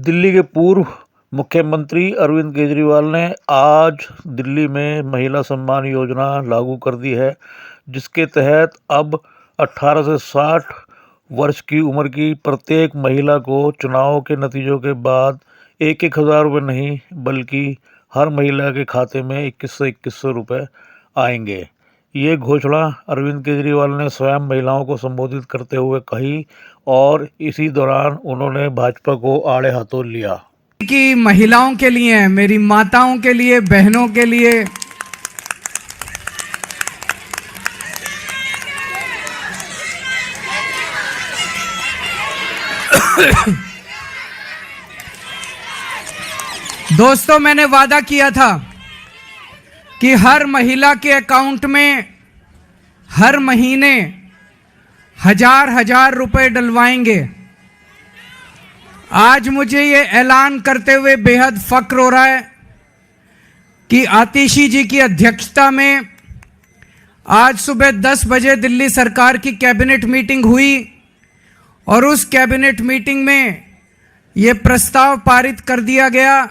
दिल्ली के पूर्व मुख्यमंत्री अरविंद केजरीवाल ने आज दिल्ली में महिला सम्मान योजना लागू कर दी है, जिसके तहत अब 18 से 60 वर्ष की उम्र की प्रत्येक महिला को चुनाव के नतीजों के बाद 1,000 रुपये नहीं बल्कि हर महिला के खाते में 2100 रुपये आएंगे। ये घोषणा अरविंद केजरीवाल ने स्वयं महिलाओं को संबोधित करते हुए कही और इसी दौरान उन्होंने भाजपा को आड़े हाथों लिया। कि महिलाओं के लिए, मेरी माताओं के लिए, बहनों के लिए दोस्तों, मैंने वादा किया था कि हर महिला के अकाउंट में हर महीने हजार रुपए डलवाएंगे। आज मुझे ये ऐलान करते हुए बेहद फक्र हो रहा है कि आतिशी जी की अध्यक्षता में आज सुबह 10 बजे दिल्ली सरकार की कैबिनेट मीटिंग हुई और उस कैबिनेट मीटिंग में ये प्रस्ताव पारित कर दिया गया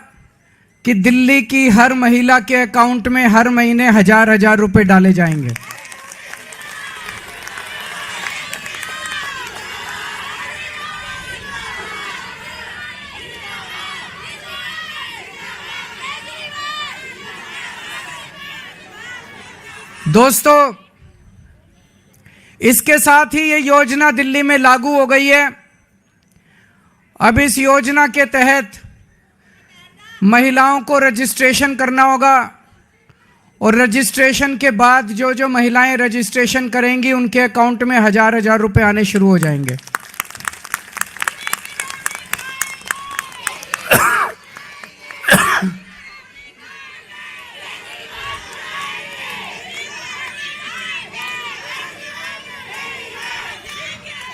कि दिल्ली की हर महिला के अकाउंट में हर महीने हजार रुपए डाले जाएंगे। दोस्तों, इसके साथ ही ये योजना दिल्ली में लागू हो गई है। अब इस योजना के तहत महिलाओं को रजिस्ट्रेशन करना होगा और रजिस्ट्रेशन के बाद जो जो महिलाएं रजिस्ट्रेशन करेंगी उनके अकाउंट में हजार रुपए आने शुरू हो जाएंगे।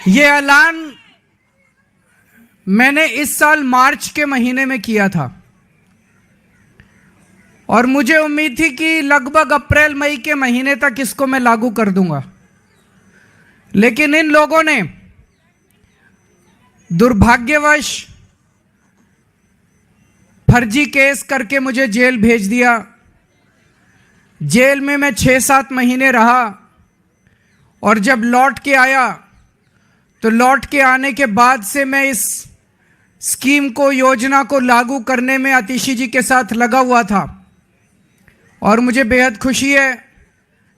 ये ऐलान मैंने इस साल मार्च के महीने में किया था और मुझे उम्मीद थी कि लगभग अप्रैल मई के महीने तक इसको मैं लागू कर दूंगा, लेकिन इन लोगों ने दुर्भाग्यवश फर्जी केस करके मुझे जेल भेज दिया। जेल में मैं 6-7 महीने रहा और जब लौट के आया तो लौट के आने के बाद से मैं इस स्कीम को, योजना को लागू करने में आतिशी जी के साथ लगा हुआ था और मुझे बेहद खुशी है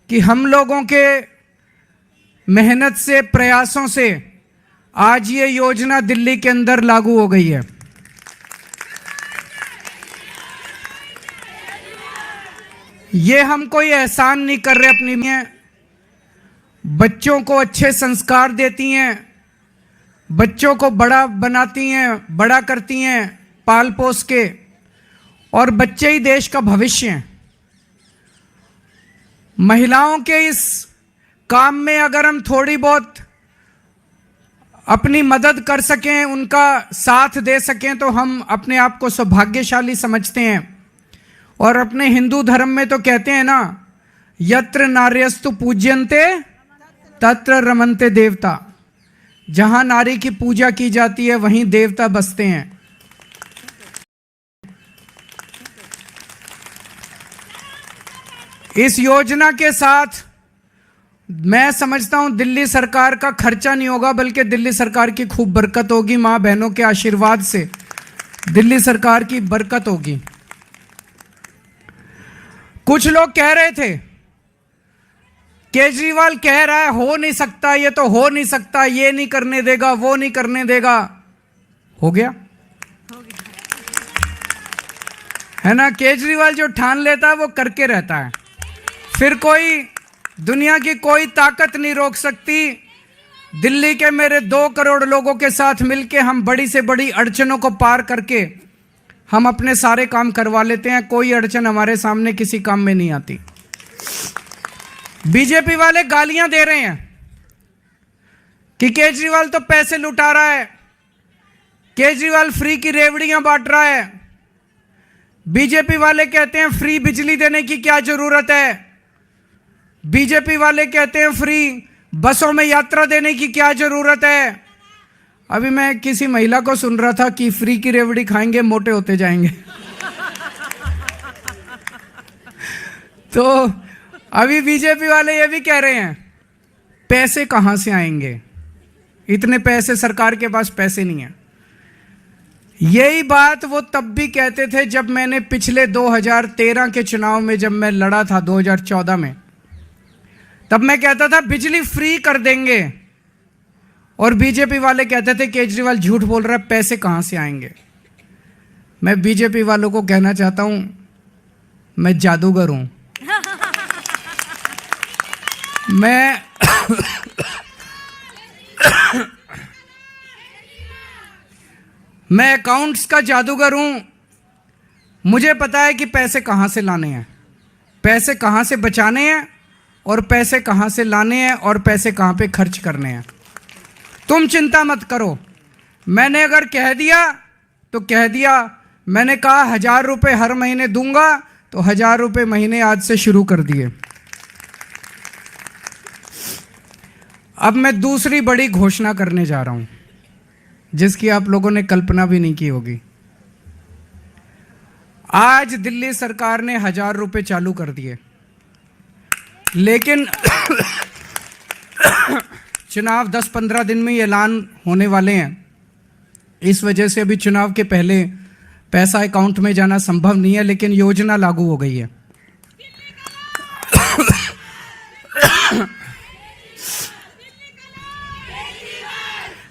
कि हम लोगों के मेहनत से, प्रयासों से आज ये योजना दिल्ली के अंदर लागू हो गई है। ये हम कोई एहसान नहीं कर रहे अपनी में, बच्चों को अच्छे संस्कार देती हैं, बच्चों को बड़ा बनाती हैं, बड़ा करती हैं पाल पोस के, और बच्चे ही देश का भविष्य हैं। महिलाओं के इस काम में अगर हम थोड़ी बहुत अपनी मदद कर सकें, उनका साथ दे सकें, तो हम अपने आप को सौभाग्यशाली समझते हैं। और अपने हिंदू धर्म में तो कहते हैं ना, यत्र नार्यस्तु पूज्यन्ते तत्र रमन्ते देवता। जहां नारी की पूजा की जाती है वहीं देवता बसते हैं। इस योजना के साथ मैं समझता हूं दिल्ली सरकार का खर्चा नहीं होगा, बल्कि दिल्ली सरकार की खूब बरकत होगी। मां बहनों के आशीर्वाद से दिल्ली सरकार की बरकत होगी। कुछ लोग कह रहे थे केजरीवाल कह रहा है हो नहीं सकता, ये तो हो नहीं सकता, ये नहीं करने देगा, वो नहीं करने देगा। हो गया है ना। केजरीवाल जो ठान लेता है वो करके रहता है, फिर कोई दुनिया की कोई ताकत नहीं रोक सकती। दिल्ली के मेरे 2 करोड़ लोगों के साथ मिलके हम बड़ी से बड़ी अड़चनों को पार करके हम अपने सारे काम करवा लेते हैं। कोई अड़चन हमारे सामने किसी काम में नहीं आती। बीजेपी वाले गालियां दे रहे हैं कि केजरीवाल तो पैसे लुटा रहा है, केजरीवाल फ्री की रेवड़ियां बांट रहा है। बीजेपी वाले कहते हैं फ्री बिजली देने की क्या जरूरत है, बीजेपी वाले कहते हैं फ्री बसों में यात्रा देने की क्या जरूरत है। अभी मैं किसी महिला को सुन रहा था कि फ्री की रेवड़ी खाएंगे मोटे होते जाएंगे। तो अभी बीजेपी वाले ये भी कह रहे हैं पैसे कहां से आएंगे, इतने पैसे, सरकार के पास पैसे नहीं है। यही बात वो तब भी कहते थे जब मैंने पिछले 2013 के चुनाव में जब मैं लड़ा था 2014 में, तब मैं कहता था बिजली फ्री कर देंगे, और बीजेपी वाले कहते थे केजरीवाल झूठ बोल रहा है, पैसे कहां से आएंगे। मैं बीजेपी वालों को कहना चाहता हूं, मैं जादूगर हूं। मैं अकाउंट्स का जादूगर हूं। मुझे पता है कि पैसे कहां से लाने हैं, पैसे कहां से बचाने हैं, और पैसे कहां से लाने हैं, और पैसे कहां पे खर्च करने हैं। तुम चिंता मत करो। मैंने अगर कह दिया तो कह दिया। मैंने कहा 1000 रुपये हर महीने दूंगा, तो 1000 रुपये महीने आज से शुरू कर दिए। अब मैं दूसरी बड़ी घोषणा करने जा रहा हूं, जिसकी आप लोगों ने कल्पना भी नहीं की होगी। आज दिल्ली सरकार ने 1000 रुपये चालू कर दिए, लेकिन चुनाव 10-15 दिन में ऐलान होने वाले हैं। इस वजह से अभी चुनाव के पहले पैसा अकाउंट में जाना संभव नहीं है, लेकिन योजना लागू हो गई है।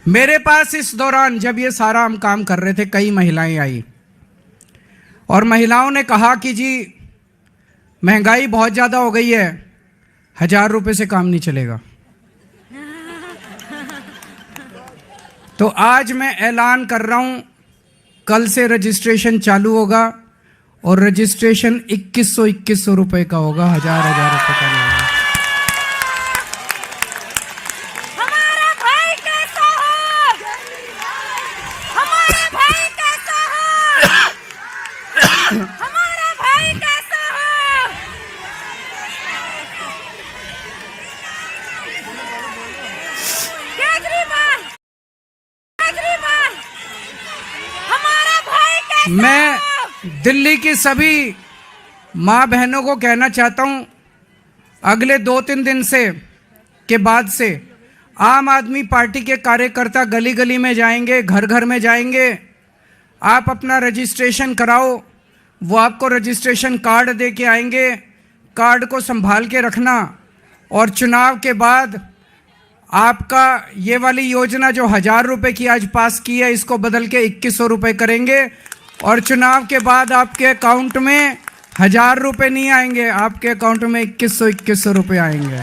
मेरे पास इस दौरान जब ये सारा हम काम कर रहे थे, कई महिलाएं आई और महिलाओं ने कहा कि जी महंगाई बहुत ज़्यादा हो गई है, 1000 रुपये से काम नहीं चलेगा। तो आज मैं ऐलान कर रहा हूं, कल से रजिस्ट्रेशन चालू होगा, और रजिस्ट्रेशन 2100 रुपये का होगा, 1000 रुपये का नहीं होगा। हमारा भाई कैसा हो? हमारा भाई कैसा हो? हमारा भाई कैसा हो? केजरीवाल, केजरीवाल, हमारा भाई कैसा हो? मैं दिल्ली की सभी माँ बहनों को कहना चाहता हूं, अगले 2-3 दिन से के बाद से आम आदमी पार्टी के कार्यकर्ता गली गली में जाएंगे, घर घर में जाएंगे। आप अपना रजिस्ट्रेशन कराओ, वो आपको रजिस्ट्रेशन कार्ड दे के आएंगे। कार्ड को संभाल के रखना, और चुनाव के बाद आपका ये वाली योजना जो 1000 रुपये की आज पास की है, इसको बदल के 2100 रुपये करेंगे, और चुनाव के बाद आपके अकाउंट में 1000 रुपये नहीं आएंगे, आपके अकाउंट में 2100 रुपये आएंगे।